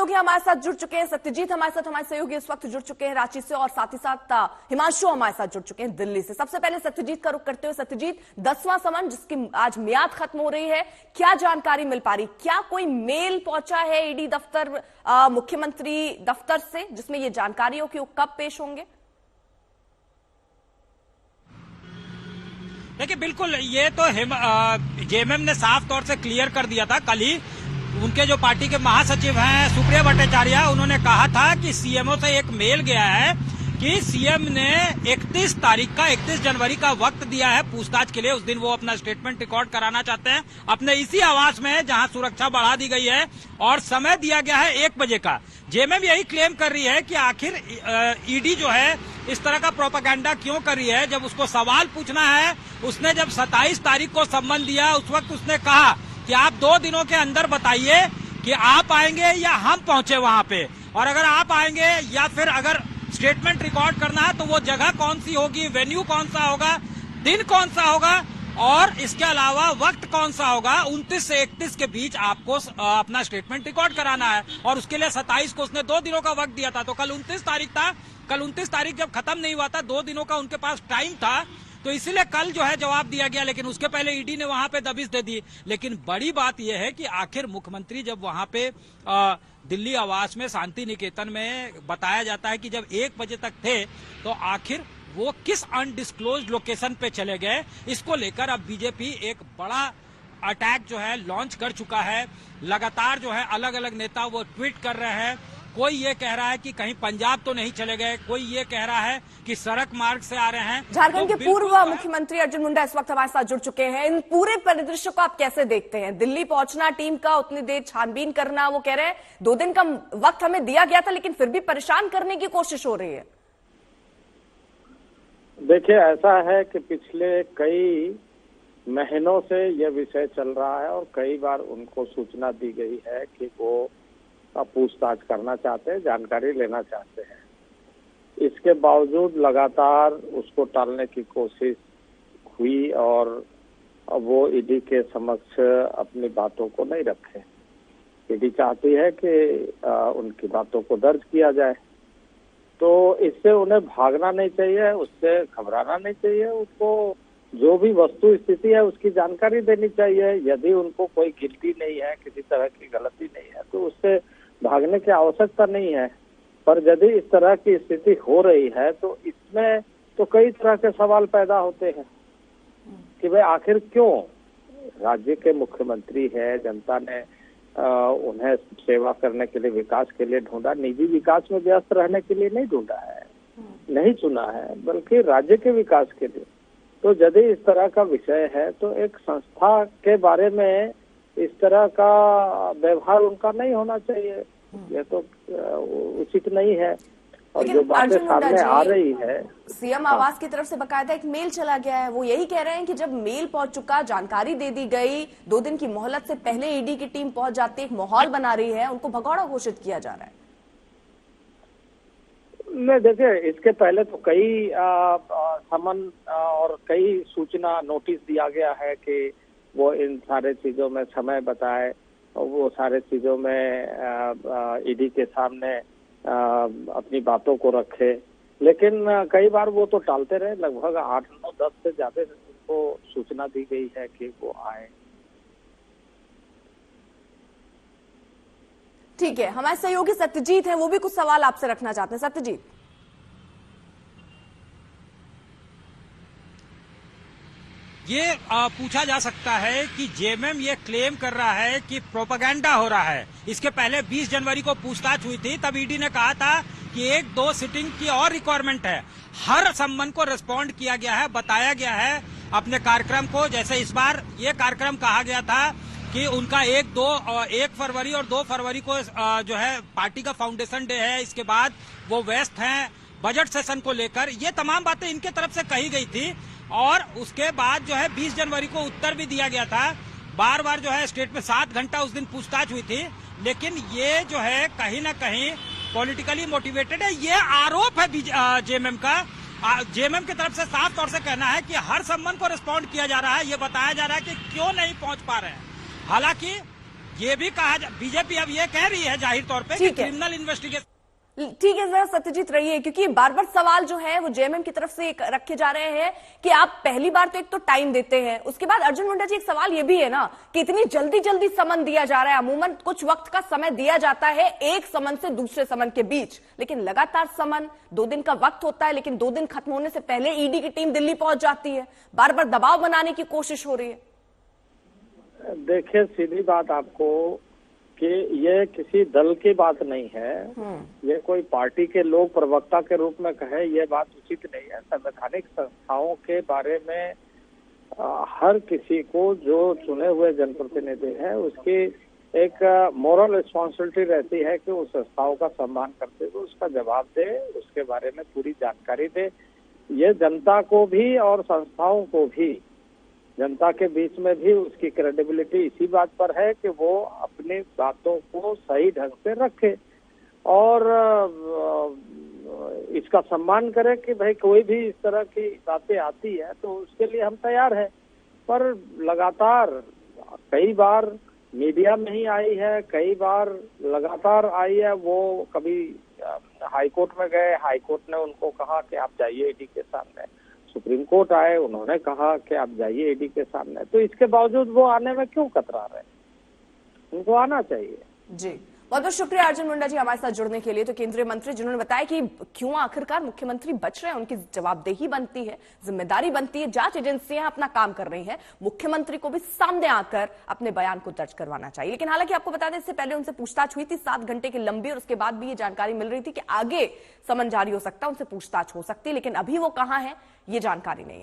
सहयोगी हमारे साथ जुड़ चुके हैं, सत्यजीत हमारे साथ, हमारे सहयोगी इस वक्त जुड़ चुके हैं रांची से, और साथ ही साथ हिमांशु हमारे साथ जुड़ चुके हैं दिल्ली से। सबसे पहले सत्यजीत का रुख करते हुए, सत्यजीत, 10वां समन जिसकी आज मियाद खत्म हो रही है, क्या जानकारी मिल पा रही? क्या कोई मेल पहुंचा है ईडी दफ्तर, मुख्यमंत्री दफ्तर से, जिसमें ये जानकारी हो कि वो कब पेश होंगे? देखिए, बिल्कुल, ये तो जेएमएम ने साफ तौर से क्लियर कर दिया था। कल ही उनके जो पार्टी के महासचिव हैं सुप्रिया भट्टाचार्य, उन्होंने कहा था कि सीएमओ से एक मेल गया है कि सीएम ने 31 जनवरी का वक्त दिया है पूछताछ के लिए। उस दिन वो अपना स्टेटमेंट रिकॉर्ड कराना चाहते हैं अपने इसी आवास में, जहां सुरक्षा बढ़ा दी गई है, और समय दिया गया है 1 बजे का। जेएमएम यही क्लेम कर रही है कि आखिर ईडी जो है इस तरह का प्रोपेगेंडा क्यों कर रही है। जब उसको सवाल पूछना है, उसने जब 27 तारीख को सम्मन दिया, उस वक्त उसने कहा कि आप 2 दिनों के अंदर बताइए कि आप आएंगे या हम पहुंचे वहां पे, और अगर आप आएंगे या फिर अगर स्टेटमेंट रिकॉर्ड करना है तो वो जगह कौन सी होगी, वेन्यू कौन सा होगा, दिन कौन सा होगा, और इसके अलावा वक्त कौन सा होगा। 29 से 31 के बीच आपको अपना स्टेटमेंट रिकॉर्ड कराना है, और उसके लिए 27 को उसने 2 दिनों का वक्त दिया था। तो कल 29 तारीख था, कल 29 तारीख जब खत्म नहीं हुआ था, 2 दिनों का उनके पास टाइम था, तो इसीलिए कल जो है जवाब दिया गया। लेकिन उसके पहले ईडी ने वहां पे दबिश दे दी। लेकिन बड़ी बात यह है कि आखिर मुख्यमंत्री जब वहां पे दिल्ली आवास में शांति निकेतन में बताया जाता है कि जब 1 बजे तक थे, तो आखिर वो किस अनडिस्क्लोज्ड लोकेशन पे चले गए, इसको लेकर अब बीजेपी एक बड़ा अटैक जो है लॉन्च कर चुका है। लगातार जो है अलग अलग नेता वो ट्वीट कर रहे हैं। कोई ये कह रहा है कि कहीं पंजाब तो नहीं चले गए, कोई ये कह रहा है कि सड़क मार्ग से आ रहे हैं। झारखंड के पूर्व मुख्यमंत्री अर्जुन मुंडा इस वक्त हमारे साथ जुड़ चुके हैं। इन पूरे परिदृश्य को आप कैसे देखते हैं? दिल्ली पहुंचना टीम का, उतनी देर छानबीन करना, वो कह रहे हैं 2 दिन का वक्त हमें दिया गया था, लेकिन फिर भी परेशान करने की कोशिश हो रही है। देखिए, ऐसा है कि पिछले कई महीनों से यह विषय चल रहा है, और कई बार उनको सूचना दी गई है कि वो पूछताछ करना चाहते हैं, जानकारी लेना चाहते हैं। इसके बावजूद लगातार उसको टालने की कोशिश हुई, और वो ईडी के समक्ष अपनी बातों को नहीं रखे। ईडी चाहती है कि उनकी बातों को दर्ज किया जाए, तो इससे उन्हें भागना नहीं चाहिए, उससे घबराना नहीं चाहिए। उसको जो भी वस्तु स्थिति है उसकी जानकारी देनी चाहिए। यदि उनको कोई गिल्टी नहीं है, किसी तरह की गलती नहीं है, तो उससे भागने की आवश्यकता नहीं है। पर यदि इस तरह की स्थिति हो रही है, तो इसमें तो कई तरह के सवाल पैदा होते हैं कि भाई आखिर क्यों? राज्य के मुख्यमंत्री है, जनता ने उन्हें सेवा करने के लिए, विकास के लिए ढूंढा, निजी विकास में व्यस्त रहने के लिए नहीं ढूंढा है, नहीं चुना है, बल्कि राज्य के विकास के लिए। तो यदि इस तरह का विषय है, तो एक संस्था के बारे में इस तरह का व्यवहार उनका नहीं होना चाहिए। ये तो उचित नहीं है। और जो बातें सामने आ रही है, सीएम आवास की तरफ से बकायदा एक मेल चला गया है। वो यही कह रहे हैं कि जब मेल पहुंच चुका, जानकारी दे दी गई, 2 दिन की मोहलत से पहले ईडी की टीम पहुंच जाती है, एक माहौल बना रही है, उनको भगौड़ा घोषित किया जा रहा है। नहीं, देखिए, इसके पहले तो कई समन और कई सूचना नोटिस दिया गया है कि वो इन सारे चीजों में समय बताए, और वो सारे चीजों में ईडी के सामने अपनी बातों को रखे। लेकिन कई बार वो तो टालते रहे। लगभग 8, 9, 10 से ज्यादा उनको सूचना दी गई है कि वो आए। ठीक है, हमारे सहयोगी सत्यजीत हैं, वो भी कुछ सवाल आपसे रखना चाहते हैं। सत्यजीत, ये पूछा जा सकता है कि जेएमएम ये क्लेम कर रहा है कि प्रोपेगेंडा हो रहा है। इसके पहले 20 जनवरी को पूछताछ हुई थी, तब ईडी ने कहा था कि 1-2 सिटिंग की और रिक्वायरमेंट है। हर सम्मन को रिस्पॉन्ड किया गया है, बताया गया है अपने कार्यक्रम को। जैसे इस बार ये कार्यक्रम कहा गया था कि उनका 1 फरवरी और 2 फरवरी को जो है पार्टी का फाउंडेशन डे है। इसके बाद वो व्यस्त हैं बजट सेशन को लेकर। ये तमाम बातें इनके तरफ से कही गई थी, और उसके बाद जो है 20 जनवरी को उत्तर भी दिया गया था। बार बार जो है स्टेट में 7 घंटा उस दिन पूछताछ हुई थी। लेकिन ये जो है कहीं ना कहीं पॉलिटिकली मोटिवेटेड है, ये आरोप है जेएमएम का। जेएमएम की तरफ से साफ तौर से कहना है कि हर सम्मन को रिस्पॉन्ड किया जा रहा है। ये बताया जा रहा है कि क्यों नहीं पहुंच पा रहे हैं। हालांकि ये भी कहा बीजेपी अब ये कह रही है जाहिर तौर पे कि क्रिमिनल इन्वेस्टिगेशन। ठीक है, जरा सत्यजीत रहिए, क्योंकि बार बार सवाल जो है वो जेएमएम की तरफ से रखे जा रहे हैं कि आप पहली बार तो एक तो टाइम देते हैं, उसके बाद अर्जुन मुंडा जी एक सवाल ये भी है ना कि इतनी जल्दी जल्दी समन दिया जा रहा है। अमूमन कुछ वक्त का समय दिया जाता है एक समन से दूसरे समन के बीच, लेकिन लगातार समन 2 दिन का वक्त होता है, लेकिन 2 दिन खत्म होने से पहले ईडी की टीम दिल्ली पहुंच जाती है। बार बार दबाव बनाने की कोशिश हो रही है। देखिए, सीधी बात आपको कि ये किसी दल की बात नहीं है, ये कोई पार्टी के लोग प्रवक्ता के रूप में कहे, ये बात उचित नहीं है। संवैधानिक संस्थाओं के बारे में हर किसी को, जो चुने हुए जनप्रतिनिधि है, उसकी एक मोरल रिस्पॉन्सिबिलिटी रहती है कि उस संस्थाओं का सम्मान करते हुए उसका जवाब दे, उसके बारे में पूरी जानकारी दे। ये जनता को भी और संस्थाओं को भी, जनता के बीच में भी उसकी क्रेडिबिलिटी इसी बात पर है कि वो अपनी बातों को सही ढंग से रखे और इसका सम्मान करे कि भाई कोई भी इस तरह की बातें आती है तो उसके लिए हम तैयार हैं। पर लगातार कई बार मीडिया में ही आई है, कई बार लगातार आई है। वो कभी हाईकोर्ट में गए, हाईकोर्ट ने उनको कहा कि आप जाइए ईडी के सामने, सुप्रीम कोर्ट आए, उन्होंने कहा कि आप जाइए ईडी के सामने। तो इसके बावजूद वो आने में क्यों कतरा रहे? उनको आना चाहिए। जी, बहुत बहुत शुक्रिया अर्जुन मुंडा जी हमारे साथ जुड़ने के लिए। तो केंद्रीय मंत्री जिन्होंने बताया कि क्यों आखिरकार मुख्यमंत्री बच रहे हैं, उनकी जवाबदेही बनती है, जिम्मेदारी बनती है, जांच एजेंसियां अपना काम कर रही हैं, मुख्यमंत्री को भी सामने आकर अपने बयान को दर्ज करवाना चाहिए। लेकिन हालांकि आपको बता दें, इससे पहले उनसे पूछताछ हुई थी 7 घंटे की लंबी, और उसके बाद भी ये जानकारी मिल रही थी कि आगे समन जारी हो सकता है, उनसे पूछताछ हो सकती है, लेकिन अभी वो कहां है ये जानकारी नहीं है।